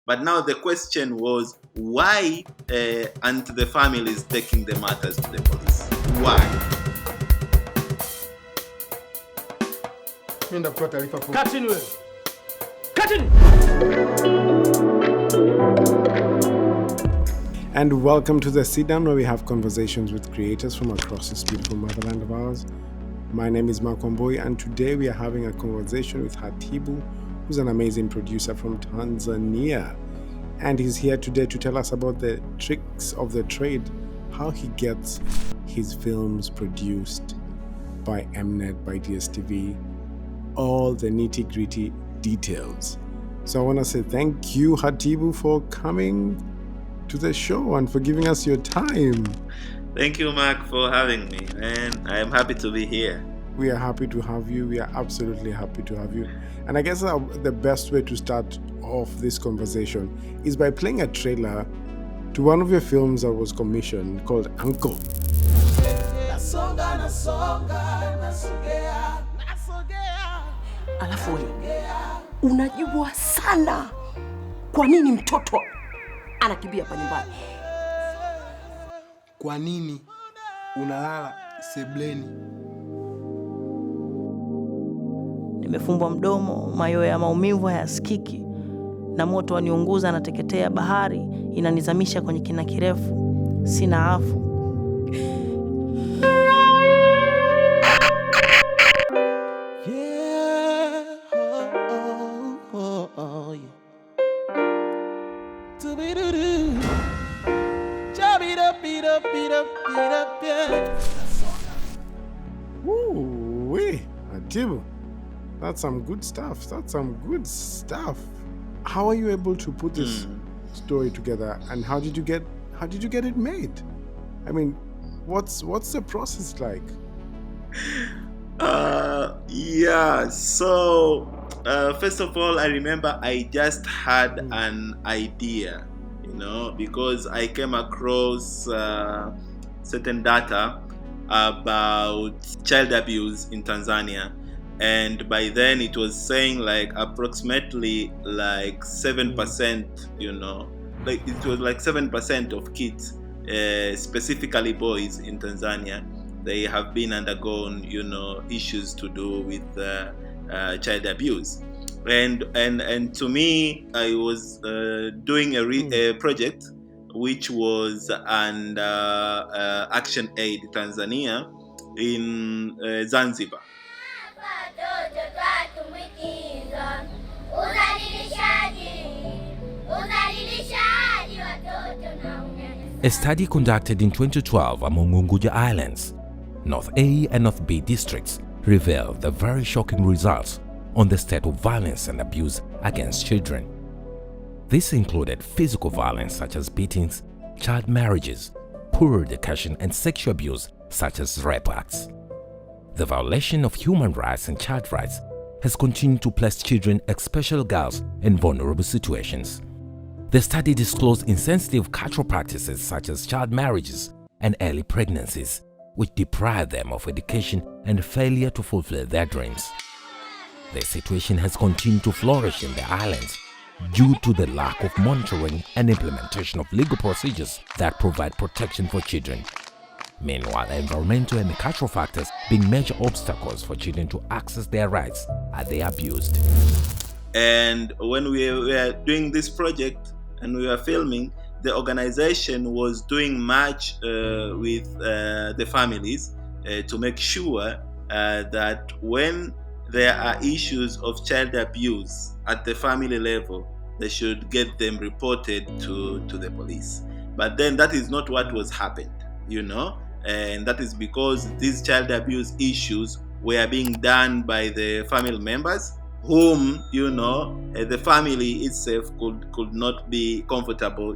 But now the question was, why aren't the families taking the matters to the police? Why? And welcome to the Sit Down, where we have conversations with creators from across this beautiful motherland of ours. My name is Mark Wamboi, and today we are having a conversation with Hatibu, who's an amazing producer from Tanzania. And he's here today to tell us about the tricks of the trade, how he gets his films produced by Mnet, by DSTV, all the nitty-gritty details. So I want to say thank you, Hatibu, for coming to the show and for giving us your time. Thank you, Mark, for having me, and I am happy to be here. We are happy to have you. We are absolutely happy to have you. And I guess the best way to start off this conversation is by playing a trailer to one of your films that was commissioned called Uncle. Alafu wewe unajua sana kwa nini mtoto anakimbia hapa nyumbani? Kwa nini unalala sebleni? Nimefumbwa mdomo, mayowe ya maumivu hayasikiki, na moto waniunguza anateketea, bahari inanizamisha kwenye kina kirefu, sina afu. Ooh, Hatibu. That's some good stuff. How are you able to put this story together, and how did you get it made? I mean, what's the process like? So first of all, I remember I just had an idea, because I came across certain data about child abuse in Tanzania. And by then it was saying like approximately like 7%, like it was like 7% of kids, specifically boys in Tanzania, they have been undergone, issues to do with child abuse. And to me, I was doing a project which was under Action Aid Tanzania in Zanzibar. A study conducted in 2012 among Unguja Islands, North A and North B districts revealed the very shocking results on the state of violence and abuse against children. This included physical violence such as beatings, child marriages, poor education, and sexual abuse such as rape acts. The violation of human rights and child rights has continued to place children, especially girls, in vulnerable situations. The study disclosed insensitive cultural practices such as child marriages and early pregnancies, which deprive them of education and failure to fulfill their dreams. The situation has continued to flourish in the islands due to the lack of monitoring and implementation of legal procedures that provide protection for children. Meanwhile, environmental and cultural factors being major obstacles for children to access their rights as they are abused. And when we were doing this project and we were filming, the organization was doing much with the families to make sure that when there are issues of child abuse at the family level, they should get them reported to the police. But then that is not what was happened, and that is because these child abuse issues were being done by the family members, whom the family itself could not be comfortable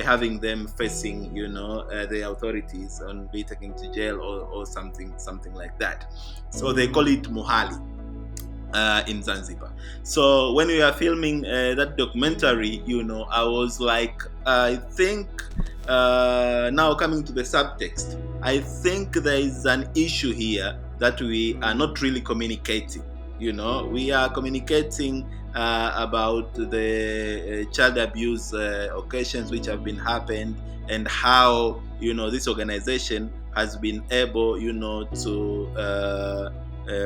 having them facing the authorities and be taken to jail or something like that. So they call it muhali in Zanzibar. So when we were filming that documentary, I was like, I think now coming to the subtext, I think there is an issue here that we are not really communicating. We are communicating about the child abuse occasions which have been happened, and how this organization has been able to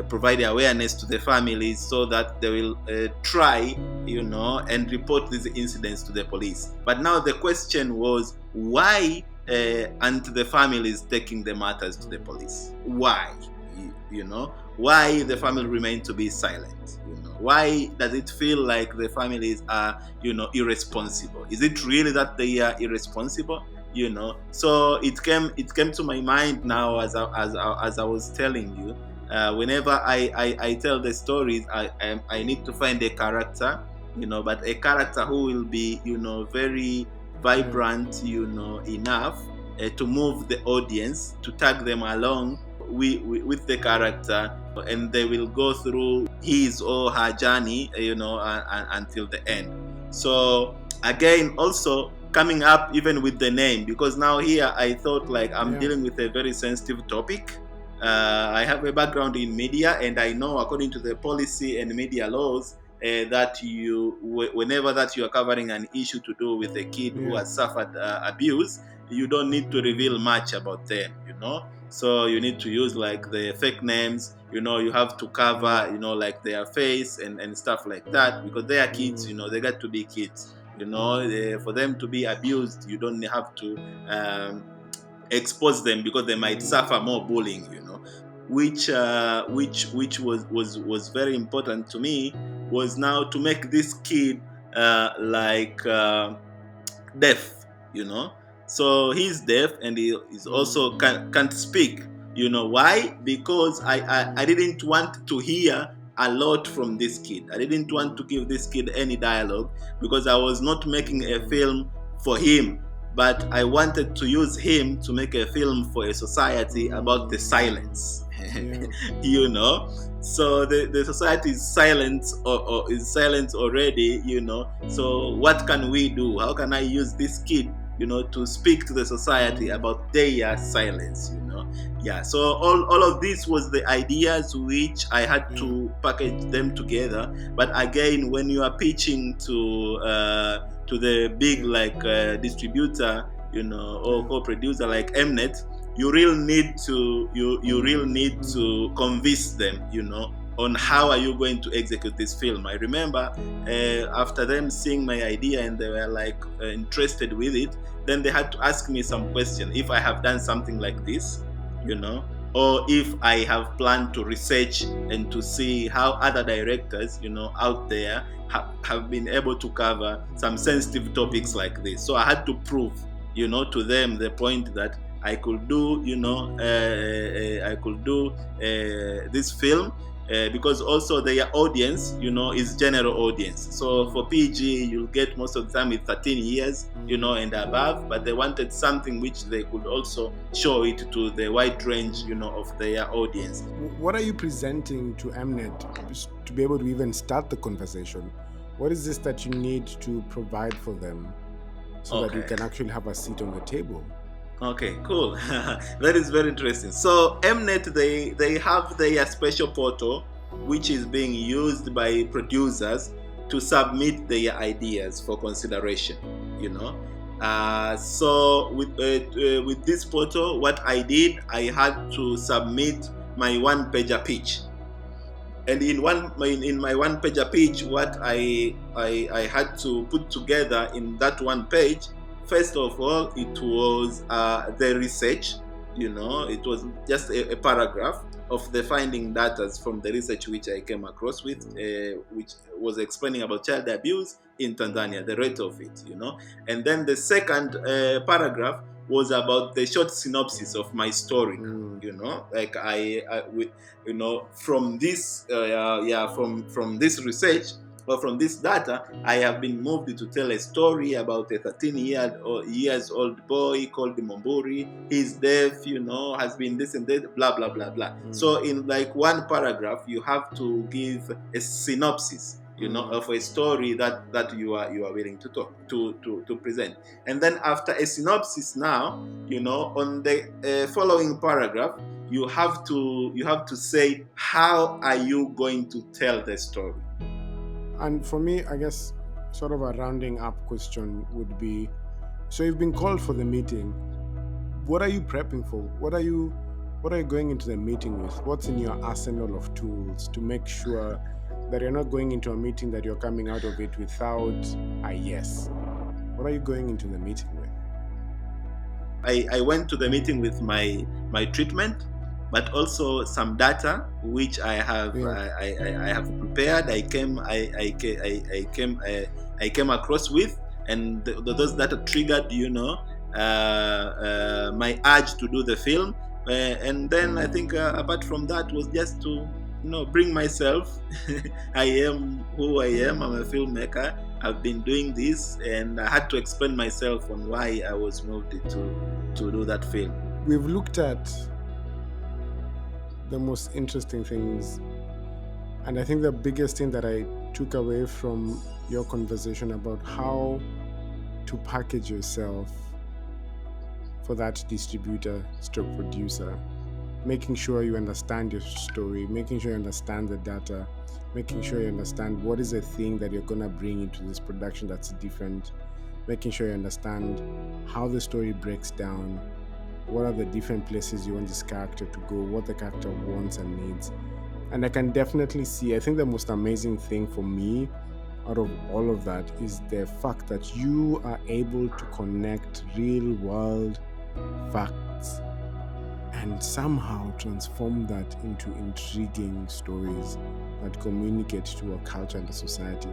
provide awareness to the families so that they will try and report these incidents to the police. But now the question was, why aren't the families taking the matters to the police? Why? Why the family remain to be silent? Why does it feel like the families are irresponsible? Is it really that they are irresponsible? So it came to my mind now as I was telling you. Whenever I tell the stories, I need to find a character, but a character who will be very vibrant, enough to move the audience, to tag them along with the character, and they will go through his or her journey, until the end. So again, also coming up even with the name, because now here I thought like I'm dealing with a very sensitive topic. I have a background in media, and I know according to the policy and media laws that whenever that you are covering an issue to do with a kid who has suffered abuse, you don't need to reveal much about them, so you need to use like the fake names, you have to cover like their face and stuff like that, because they are kids, they got to be kids, for them to be abused, you don't have to expose them, because they might suffer more bullying, which was very important to me, was now to make this kid deaf, so he's deaf, and he is also can't speak. Why? Because I didn't want to hear a lot from this kid. I didn't want to give this kid any dialogue, because I was not making a film for him, but I wanted to use him to make a film for a society about the silence. So the society is silent, or is silent already, so what can we do? How can I use this kid to speak to the society about their silence? So all of this was the ideas which I had to package them together. But again, when you are pitching to the big distributor, or co-producer like Mnet, you really need to convince them, on how are you going to execute this film. I remember after them seeing my idea, and they were interested with it, then they had to ask me some question, if I have done something like this, or if I have planned to research and to see how other directors, out there have been able to cover some sensitive topics like this. So I had to prove, to them the point that I could do, this film, because also their audience, is general audience. So for PG, you'll get most of the time with 13 years, and above, but they wanted something which they could also show it to the wide range, of their audience. What are you presenting to Mnet to be able to even start the conversation? What is this that you need to provide for them so that you can actually have a seat on the table? Okay, cool. That is very interesting. So Mnet, they have their special portal, which is being used by producers to submit their ideas for consideration. So with this portal, what I did, I had to submit my one-pager pitch. And in my one-pager pitch, what I had to put together in that one page, first of all, it was the research. It was just a paragraph of the finding data from the research which I came across with, which was explaining about child abuse in Tanzania, the rate of it. And then the second paragraph was about the short synopsis of my story. From this from this research, or from this data, I have been moved to tell a story about a 13 years old boy called Momburi. He's deaf, has been this and that, blah blah blah blah. So in one paragraph, you have to give a synopsis, of a story that you are willing to talk to present. And then after a synopsis, now, on the following paragraph, you have to say, how are you going to tell the story? And for me, I guess sort of a rounding up question would be, so you've been called for the meeting. What are you prepping for? What are you going into the meeting with? What's in your arsenal of tools to make sure that you're not going into a meeting that you're coming out of it without a yes? What are you going into the meeting with? I went to the meeting with my treatment, but also some data which I have I have prepared. I came across with, and those data triggered my urge to do the film, and then I think apart from that was just to bring myself. I am who I am. I'm a filmmaker. I've been doing this, and I had to explain myself on why I was moved to do that film. We've looked at the most interesting things, and I think the biggest thing that I took away from your conversation about how to package yourself for that distributor stroke producer, making sure you understand your story, making sure you understand the data, making sure you understand what is the thing that you're going to bring into this production that's different, making sure you understand how the story breaks down, what are the different places you want this character to go, what the character wants and needs. And I can definitely see, I think the most amazing thing for me out of all of that is the fact that you are able to connect real world facts and somehow transform that into intriguing stories that communicate to a culture and a society.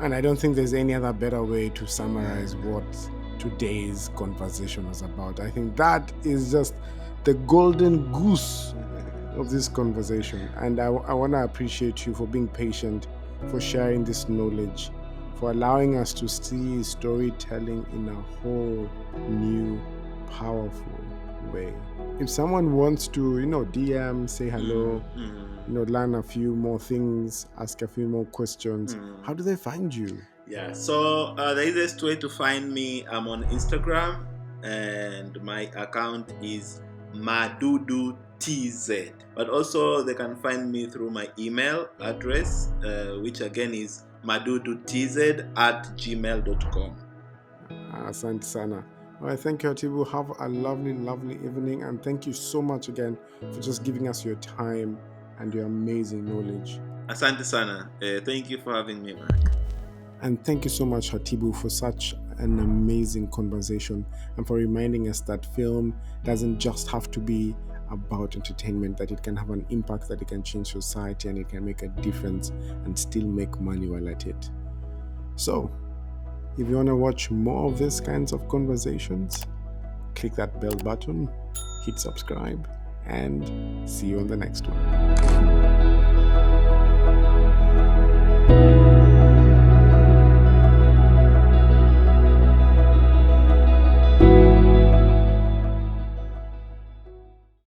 And I don't think there's any other better way to summarize what today's conversation was about. I think that is just the golden goose of this conversation. And I want to appreciate you for being patient, for sharing this knowledge, for allowing us to see storytelling in a whole new, powerful way. If someone wants to, DM, say hello, learn a few more things, ask a few more questions, how do they find you? Yeah, so the easiest way to find me, I'm on Instagram, and my account is Madudu TZ. But also they can find me through my email address, which again is madudutz@gmail.com. Asante sana. All right, thank you, Hatibu. Have a lovely, lovely evening, and thank you so much again for just giving us your time and your amazing knowledge. Asante sana. Thank you for having me, Mark. And thank you so much, Hatibu, for such an amazing conversation and for reminding us that film doesn't just have to be about entertainment, that it can have an impact, that it can change society, and it can make a difference and still make money while at it. So, if you want to watch more of these kinds of conversations, click that bell button, hit subscribe, and see you on the next one.